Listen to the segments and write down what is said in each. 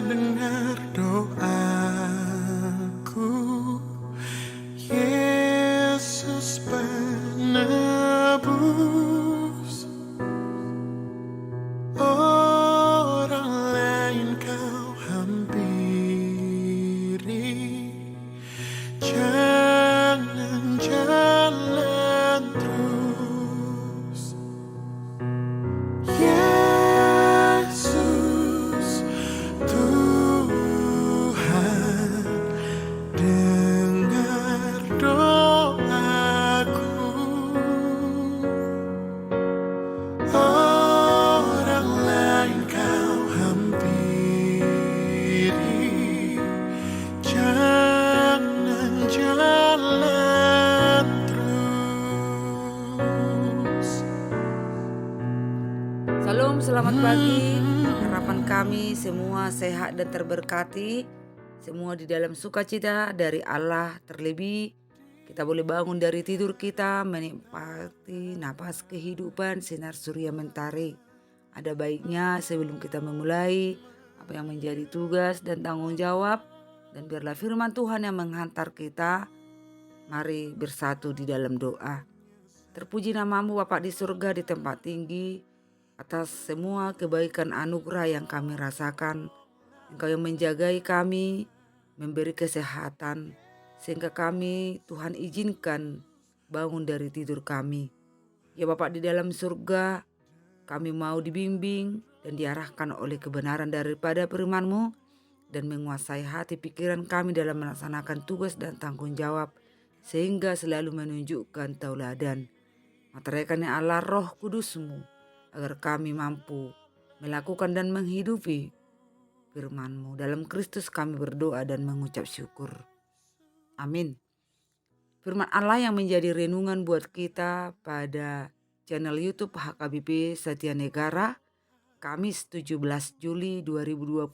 dengar doaku, Yesus penebus. Orang lain kau hampiri, jangan jalan terus. Yesus Tuhan, dengar doaku. Orang lain kau hampiri, jangan jalan terus. Salam, selamat pagi. Harapan kami semua sehat dan terberkati. Semua di dalam sukacita dari Allah. Terlebih kita boleh bangun dari tidur kita, menikmati napas kehidupan, sinar surya mentari. Ada baiknya sebelum kita memulai apa yang menjadi tugas dan tanggung jawab, dan biarlah firman Tuhan yang menghantar kita. Mari bersatu di dalam doa. Terpuji namamu Bapa di surga di tempat tinggi, atas semua kebaikan anugerah yang kami rasakan. Engkau yang menjagai kami, memberi kesehatan, sehingga kami Tuhan izinkan bangun dari tidur kami. Ya Bapa di dalam surga, kami mau dibimbing dan diarahkan oleh kebenaran daripada firman-Mu, dan menguasai hati pikiran kami dalam melaksanakan tugas dan tanggung jawab, sehingga selalu menunjukkan tauladan. Materaikan ya Allah Roh Kudus-Mu, agar kami mampu melakukan dan menghidupi firman-Mu. Dalam Kristus kami berdoa dan mengucap syukur. Amin. Firman Allah yang menjadi renungan buat kita pada channel YouTube HKBP Setia Negara, Kamis 17 Juli 2025,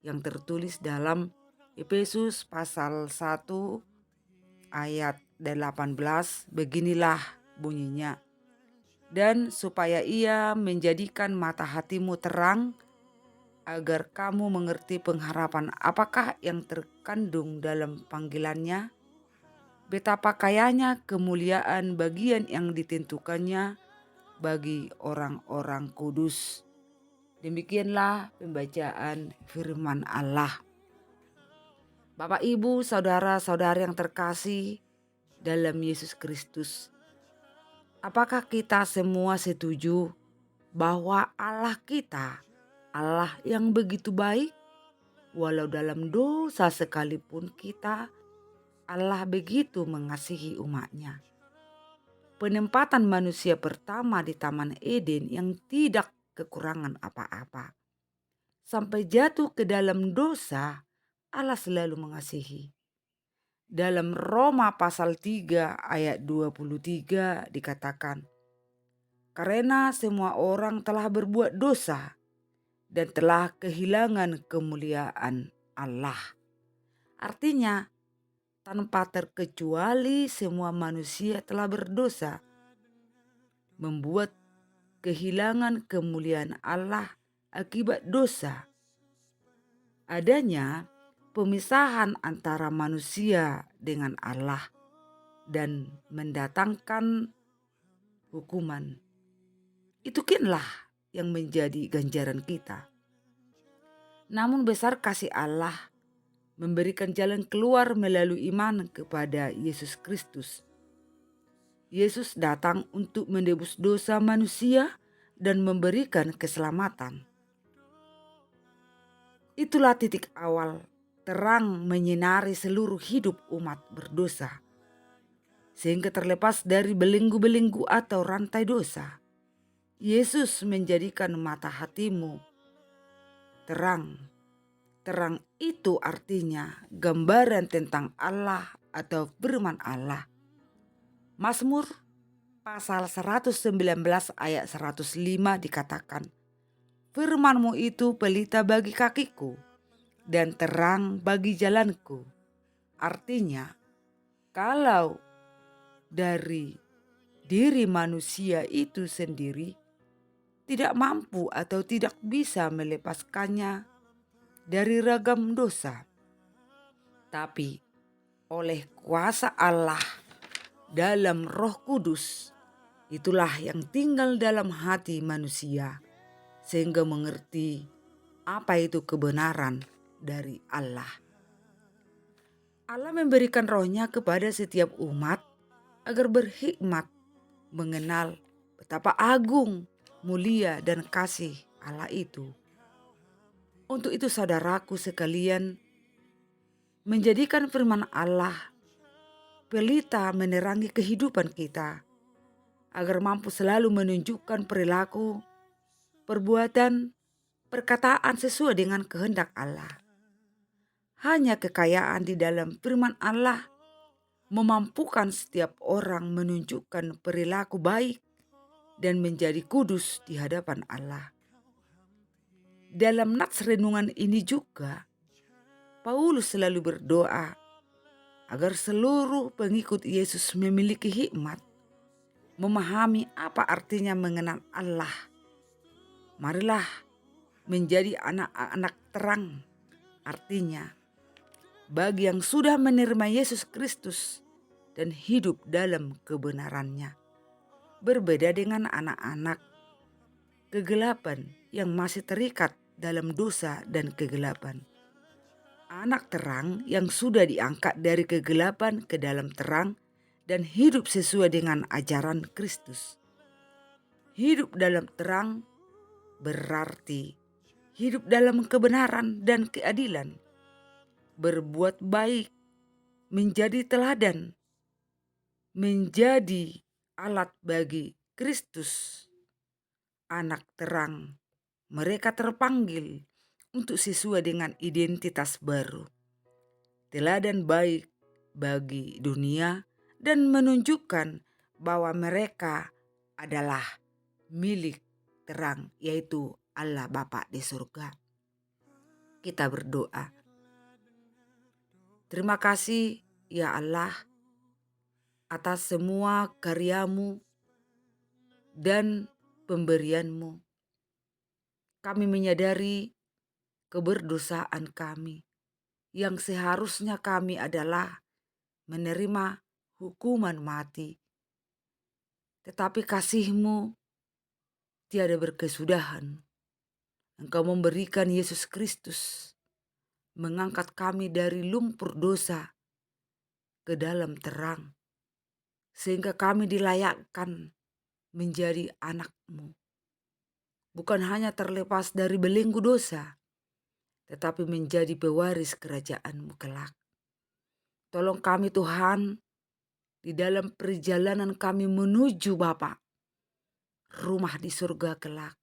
yang tertulis dalam Efesus pasal 1 ayat 18, beginilah bunyinya. Dan supaya ia menjadikan mata hatimu terang, agar kamu mengerti pengharapan apakah yang terkandung dalam panggilannya, betapa kayanya kemuliaan bagian yang ditentukannya bagi orang-orang kudus. Demikianlah pembacaan firman Allah. Bapak, Ibu, saudara-saudara yang terkasih dalam Yesus Kristus, apakah kita semua setuju bahwa Allah kita, Allah yang begitu baik, walau dalam dosa sekalipun kita, Allah begitu mengasihi umatnya. Penempatan manusia pertama di Taman Eden yang tidak kekurangan apa-apa, sampai jatuh ke dalam dosa, Allah selalu mengasihi. Dalam Roma pasal 3 ayat 23 dikatakan, karena semua orang telah berbuat dosa dan telah kehilangan kemuliaan Allah. Artinya, tanpa terkecuali semua manusia telah berdosa, membuat kehilangan kemuliaan Allah akibat dosa. Adanya pemisahan antara manusia dengan Allah dan mendatangkan hukuman. Itu kinlah yang menjadi ganjaran kita. Namun besar kasih Allah memberikan jalan keluar melalui iman kepada Yesus Kristus. Yesus datang untuk menebus dosa manusia dan memberikan keselamatan. Itulah titik awal terang menyinari seluruh hidup umat berdosa, sehingga terlepas dari belenggu-belenggu atau rantai dosa. Yesus menjadikan mata hatimu terang. Terang itu artinya gambaran tentang Allah atau firman Allah. Mazmur pasal 119 ayat 105 dikatakan, firman-Mu itu pelita bagi kakiku dan terang bagi jalanku. Artinya, kalau dari diri manusia itu sendiri tidak mampu atau tidak bisa melepaskannya, dari ragam dosa, tapi oleh kuasa Allah dalam Roh Kudus, itulah yang tinggal dalam hati manusia, sehingga mengerti apa itu kebenaran dari Allah. Allah memberikan rohnya kepada setiap umat agar berhikmat mengenal betapa agung, mulia, dan kasih Allah itu. Untuk itu saudaraku sekalian, menjadikan firman Allah pelita menerangi kehidupan kita, agar mampu selalu menunjukkan perilaku, perbuatan, perkataan sesuai dengan kehendak Allah. Hanya kekayaan di dalam firman Allah memampukan setiap orang menunjukkan perilaku baik dan menjadi kudus di hadapan Allah. Dalam nats renungan ini juga, Paulus selalu berdoa agar seluruh pengikut Yesus memiliki hikmat, memahami apa artinya mengenal Allah. Marilah menjadi anak-anak terang, artinya bagi yang sudah menerima Yesus Kristus dan hidup dalam kebenarannya. Berbeda dengan anak-anak kegelapan yang masih terikat dalam dosa dan kegelapan. Anak terang yang sudah diangkat dari kegelapan ke dalam terang dan hidup sesuai dengan ajaran Kristus. Hidup dalam terang berarti hidup dalam kebenaran dan keadilan, berbuat baik, menjadi teladan, menjadi alat bagi Kristus. Anak terang, mereka terpanggil untuk sesuai dengan identitas baru, teladan baik bagi dunia, dan menunjukkan bahwa mereka adalah milik terang, yaitu Allah Bapa di surga. Kita berdoa. Terima kasih ya Allah atas semua karyamu dan pemberianmu. Kami menyadari keberdosaan kami, yang seharusnya kami adalah menerima hukuman mati. Tetapi kasih-Mu tiada berkesudahan. Engkau memberikan Yesus Kristus, mengangkat kami dari lumpur dosa ke dalam terang, sehingga kami dilayakkan menjadi anak-Mu. Bukan hanya terlepas dari belenggu dosa, tetapi menjadi pewaris kerajaan-Mu kelak. Tolong kami Tuhan, di dalam perjalanan kami menuju Bapa, rumah di surga kelak.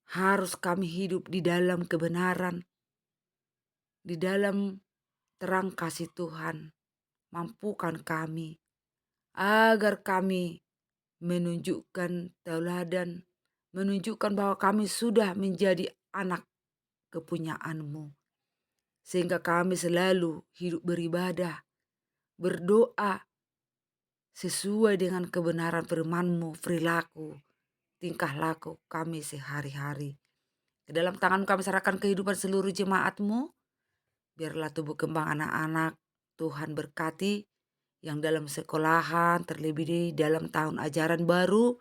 Harus kami hidup di dalam kebenaran, di dalam terang kasih Tuhan. Mampukan kami agar kami menunjukkan tauladan, menunjukkan bahwa kami sudah menjadi anak kepunyaan-Mu, sehingga kami selalu hidup beribadah, berdoa sesuai dengan kebenaran firman-Mu, perilaku, tingkah laku kami sehari-hari. Ke dalam tangan kami serahkan kehidupan seluruh jemaat-Mu. Biarlah tumbuh kembang anak-anak Tuhan berkati yang dalam sekolahan, terlebih di dalam tahun ajaran baru.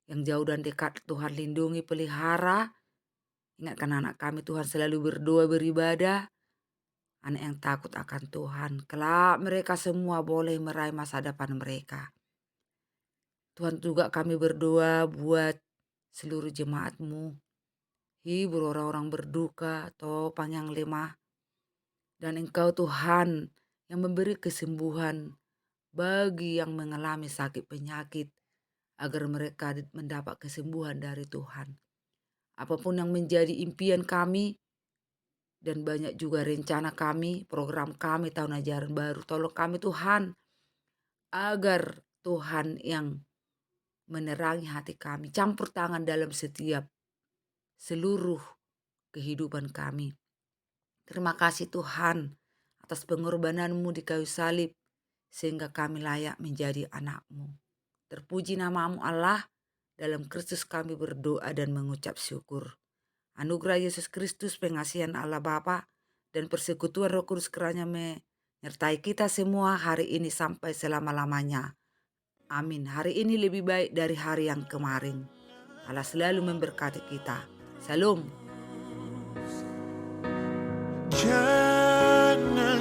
Yang jauh dan dekat Tuhan lindungi, pelihara. Ingatkan anak kami Tuhan selalu berdoa, beribadah. Anak yang takut akan Tuhan. Kelak mereka semua boleh meraih masa depan mereka. Tuhan juga kami berdoa buat seluruh jemaat-Mu. Hibur orang-orang berduka, topang yang lemah. Dan Engkau Tuhan yang memberi kesembuhan bagi yang mengalami sakit penyakit, agar mereka mendapat kesembuhan dari Tuhan. Apapun yang menjadi impian kami dan banyak juga rencana kami, program kami tahun ajaran baru, tolong kami Tuhan, agar Tuhan yang menerangi hati kami, campur tangan dalam setiap seluruh kehidupan kami. Terima kasih Tuhan atas pengorbanan-Mu di kayu salib, sehingga kami layak menjadi anak-Mu. Terpuji nama-Mu Allah, dalam Kristus kami berdoa dan mengucap syukur. Anugerah Yesus Kristus, pengasihan Allah Bapa, dan persekutuan Roh Kudus kiranya menyertai kita semua hari ini sampai selama-lamanya. Amin. Hari ini lebih baik dari hari yang kemarin. Allah selalu memberkati kita. Shalom. Jangan